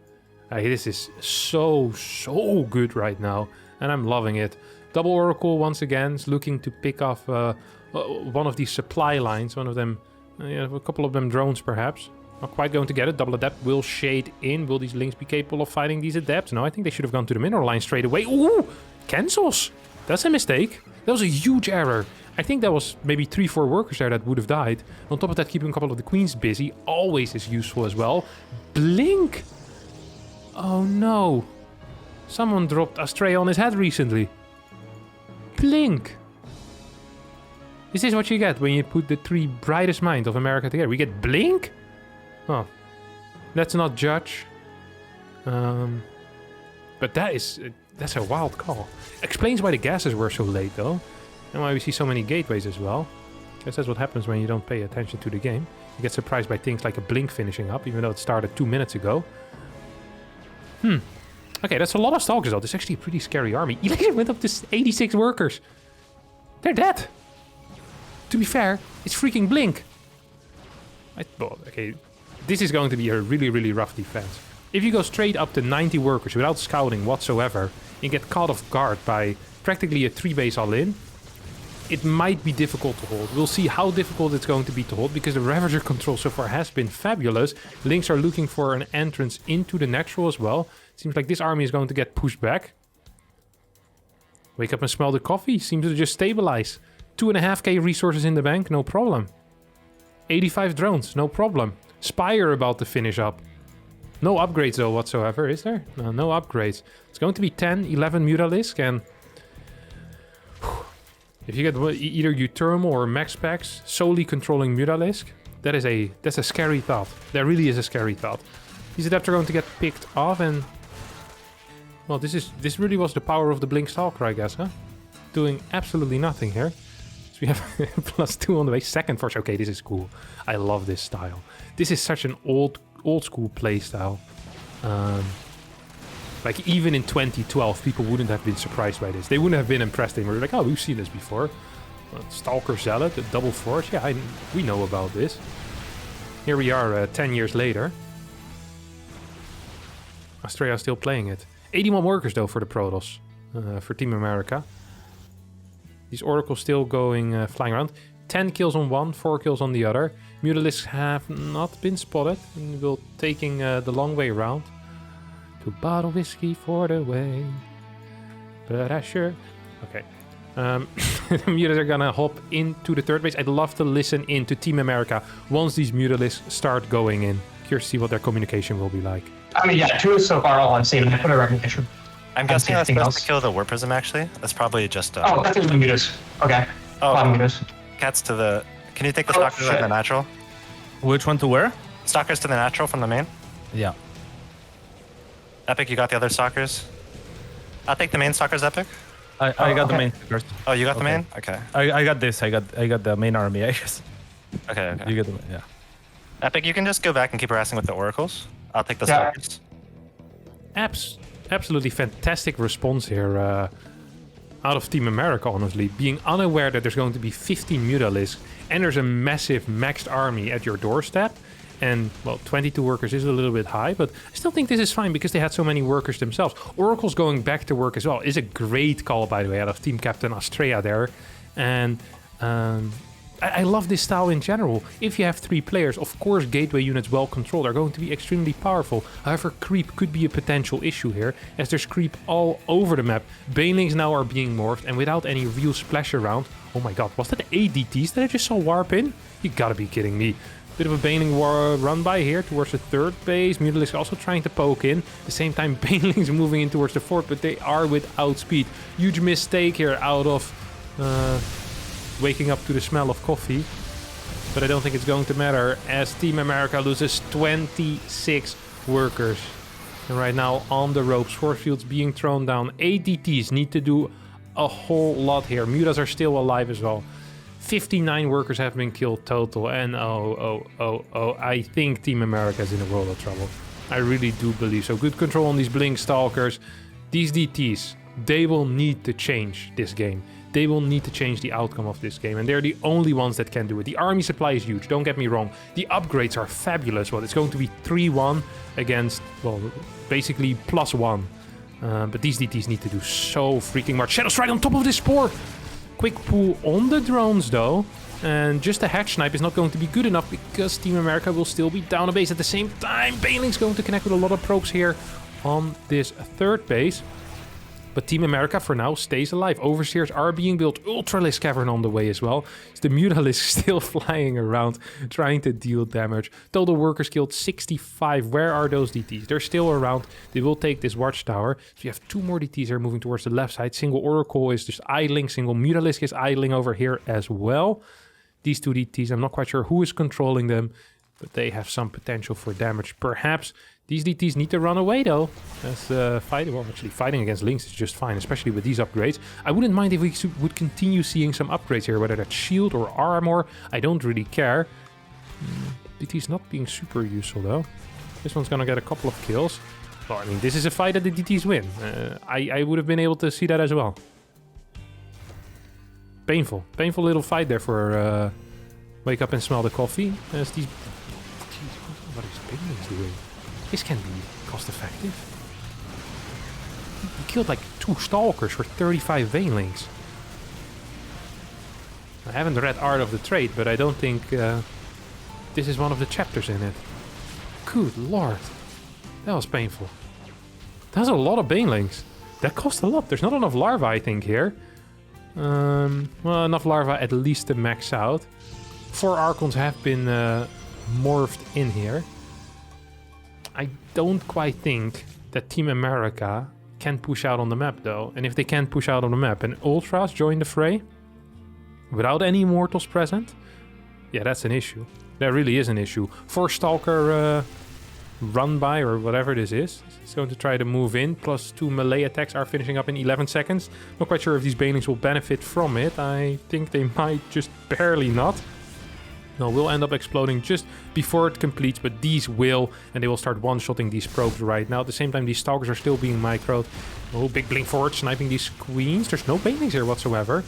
This is so good right now, and I'm loving it. Double Oracle once again is looking to pick off one of these supply lines. One of them, a couple of them drones perhaps. Not quite going to get it. Double Adept will shade in. Will these links be capable of fighting these Adepts? No, I think they should have gone to the mineral line straight away. Ooh, cancels. That's a mistake. That was a huge error. I think that was maybe 3-4 workers there that would have died. On top of that, keeping a couple of the queens busy always is useful as well. Blink. Oh no. Someone dropped Astray on his head recently. Blink. Is this what you get when you put the 3 brightest minds of America together? We get Blink? Oh. Let's not judge. But that's a wild call. Explains why the gases were so late though. And why we see so many gateways as well. Guess that's what happens when you don't pay attention to the game. You get surprised by things like a Blink finishing up, even though it started 2 minutes ago. Okay, that's a lot of Stalkers though. This is actually a pretty scary army. Election went up to 86 workers. They're dead. To be fair, it's freaking Blink. Okay, this is going to be a really rough defense. If you go straight up to 90 workers without scouting whatsoever, and get caught off guard by practically a 3-base all-in, it might be difficult to hold. We'll see how difficult it's going to be to hold, because the Ravager control so far has been fabulous. Links are looking for an entrance into the natural as well. Seems like this army is going to get pushed back. Wake Up and Smell the Coffee seems to just stabilize. 2.5k resources in the bank, no problem. 85 drones, no problem. Spire about to finish up. No upgrades though whatsoever, is there? No upgrades. It's going to be 10, 11 Mutalisk, and if you get either Uthermal or Max Packs solely controlling Mutalisk, that's a scary thought. That really is a scary thought. These Adepts are going to get picked off, and well, this really was the power of the Blink Stalker, I guess, huh? Doing absolutely nothing here. So we have +2 on the way. Second force. Okay, this is cool. I love this style. This is such an old school play style. Like even in 2012, people wouldn't have been surprised by this. They wouldn't have been impressed. They were like, oh, we've seen this before. Stalker Zealot, the double force. Yeah, we know about this. Here we are 10 years later. Australia still playing it. 81 workers though for the Protoss, for Team America. These Oracles still going, flying around. 10 kills on one, 4 kills on the other. Mutalisks have not been spotted. And we're taking the long way around. To bottle whiskey for the way. But I sure... Okay. The Mutalisks are gonna hop into the third base. I'd love to listen in to Team America once these Mutalisks start going in. Curious to see what their communication will be like. I mean, yeah, 2 is so far all I've seen. I put a recognition. I'm guessing that's supposed to kill the Warp Prism, actually. That's probably just... oh, that's the Mutas. Okay. Oh, Mutas. Cats to the... Can you take the Stalkers to the natural? Which one to where? Stalkers to the natural from the main. Yeah. Epic, you got the other Stalkers? I'll take the main Stalkers, Epic. I got the main first. Oh, you got the main? Okay. I got this. I got the main army, I guess. Okay. You got the yeah. Epic, you can just go back and keep harassing with the Oracles. I'll take the Stalkers. Absolutely fantastic response here out of Team America, honestly. Being unaware that there's going to be 15 Mutalisks and there's a massive maxed army at your doorstep. And, well, 22 workers is a little bit high, but I still think this is fine because they had so many workers themselves. Oracles going back to work as well is a great call, by the way, out of Team Captain Astrea there. And I love this style in general. If you have 3 players, of course, gateway units well controlled are going to be extremely powerful. However, creep could be a potential issue here, as there's creep all over the map. Banelings now are being morphed, and without any real splash around... Oh my god, was that ADTs that I just saw warp in? You gotta be kidding me. Bit of a Baneling war run by here towards the third base. Mutalisks also trying to poke in. At the same time, Banelings moving in towards the fourth, but they are without speed. Huge mistake here out of waking up to the smell of coffee. But I don't think it's going to matter as Team America loses 26 workers. And right now on the ropes, force fields being thrown down. ADTs need to do a whole lot here. Mutas are still alive as well. 59 workers have been killed total, and I think Team America is in a world of trouble. I really do believe so. Good control on these Blink Stalkers. These DTs, they will need to change this game. They will need to change the outcome of this game, and they're the only ones that can do it. The army supply is huge, don't get me wrong. The upgrades are fabulous. Well, it's going to be 3-1 against, well, basically +1. But these DTs need to do so freaking much. Shadow Strike on top of this Spore! Quick pull on the drones though, and just a hatch snipe is not going to be good enough because Team America will still be down a base. At the same time, Baneling's going to connect with a lot of probes here on this third base. But Team America for now stays alive. Overseers are being built. Ultralisk Cavern on the way as well. The Mutalisk still flying around, trying to deal damage. Total workers killed 65. Where are those DTs? They're still around. They will take this watchtower. So you have 2 more DTs here moving towards the left side. Single Oracle is just idling. Single Mutalisk is idling over here as well. These 2 DTs, I'm not quite sure who is controlling them, but they have some potential for damage. Perhaps these DTs need to run away though. As fighting against Lynx is just fine, especially with these upgrades. I wouldn't mind if we would continue seeing some upgrades here, whether that's shield or armor. I don't really care. DT's not being super useful though. This one's gonna get a couple of kills. Well, I mean, this is a fight that the DTs win. I would have been able to see that as well. Painful little fight there for wake up and smell the coffee. As these... Jeez, what is Banelings doing? This can be cost effective. He killed like 2 Stalkers for 35 Banelings. I haven't read Art of the Trade, but I don't think this is one of the chapters in it. Good lord. That was painful. That's a lot of Banelings. That cost a lot. There's not enough larvae, I think, here. Well, enough larvae at least to max out. 4 Archons have been morphed in here. I don't quite think that Team America can push out on the map though. And if they can't push out on the map and Ultras join the fray without any mortals present, yeah, that's an issue. That really is an issue. 4 Stalker run by or whatever this is. He's going to try to move in. +2 melee attacks are finishing up in 11 seconds. Not quite sure if these banelings will benefit from it. I think they might just barely not. No, will end up exploding just before it completes, but these will, and they will start one-shotting these probes right now. At the same time, these stalkers are still being microed. Oh, big blink forward, sniping these queens. There's no banelings here whatsoever.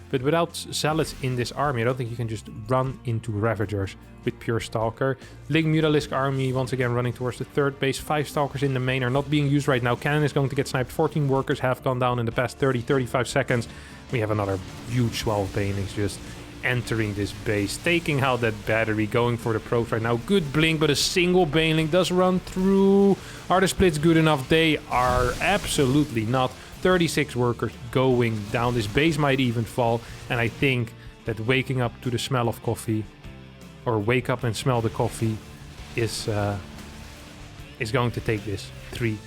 But without zealots in this army, I don't think you can just run into Ravagers with pure Stalker. Ling Mutalisk army once again running towards the third base. 5 Stalkers in the main are not being used right now. Cannon is going to get sniped. 14 workers have gone down in the past 30-35 seconds. We have another huge 12 banelings just entering this base, taking out that battery, going for the probes right now. Good blink, but a single baneling does run through. Are the splits good enough? They are absolutely not. 36 workers going down. This base might even fall, and I think that waking up to the smell of coffee, or wake up and smell the coffee, is going to take this 3-0.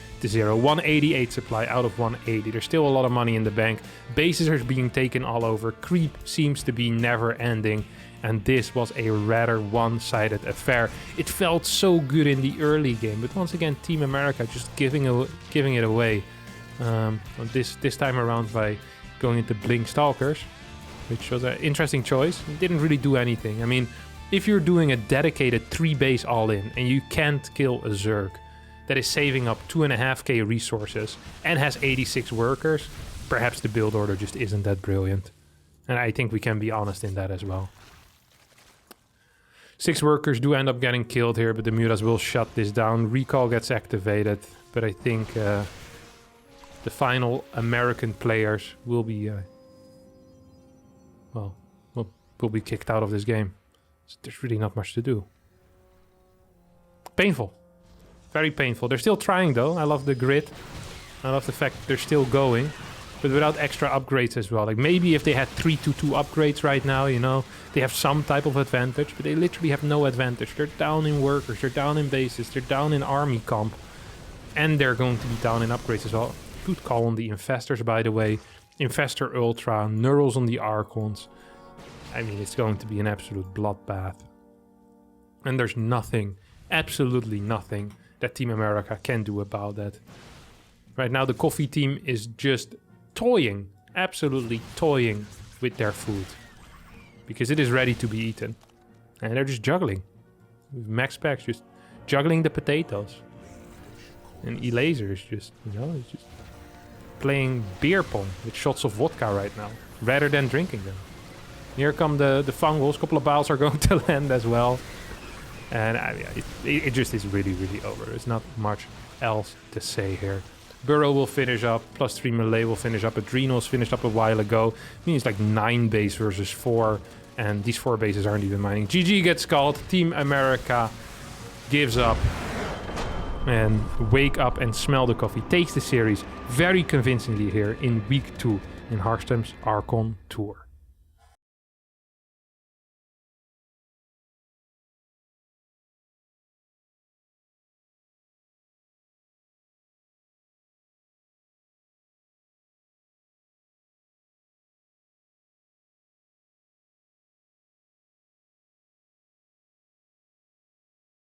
188 supply out of 180. There's still a lot of money in the bank. Bases are being taken all over. Creep seems to be never ending, and this was a rather one-sided affair. It felt so good in the early game, but once again, Team America just giving it away. This time around by going into Blink Stalkers, which was an interesting choice. It didn't really do anything. I mean, if you're doing a dedicated 3-base all-in and you can't kill a Zerg that is saving up 2.5k resources and has 86 workers, perhaps the build order just isn't that brilliant. And I think we can be honest in that as well. 6 workers do end up getting killed here, but the Mutas will shut this down. Recall gets activated, but I think the final American players will be will be kicked out of this game. So there's really not much to do. Painful. Very painful. They're still trying though. I love the grit. I love the fact that they're still going, but without extra upgrades as well. Like maybe if they had 3-2-2 upgrades right now, you know, they have some type of advantage, but they literally have no advantage. They're down in workers, they're down in bases, they're down in army comp, and they're going to be down in upgrades as well. Good call on the Infestors, by the way. Infestor Ultra, Neurals on the Archons. I mean, it's going to be an absolute bloodbath. And there's nothing, absolutely nothing, that Team America can do about that. Right now, the coffee team is just toying, absolutely toying with their food. Because it is ready to be eaten. And they're just juggling. With max packs, just juggling the potatoes. And Elaser is just, you know, it's just playing beer pong with shots of vodka right now, rather than drinking them. Here come the fungals. A couple of biles are going to land as well. And it just is really, really over. There's not much else to say here. Burrow will finish up. +3 melee will finish up. Adrenals finished up a while ago. I mean, it's like 9 base versus 4. And these 4 bases aren't even mining. GG gets called. Team America gives up. And wake up and smell the coffee. Takes the series very convincingly here in week 2 in Harstem's Archon Tour.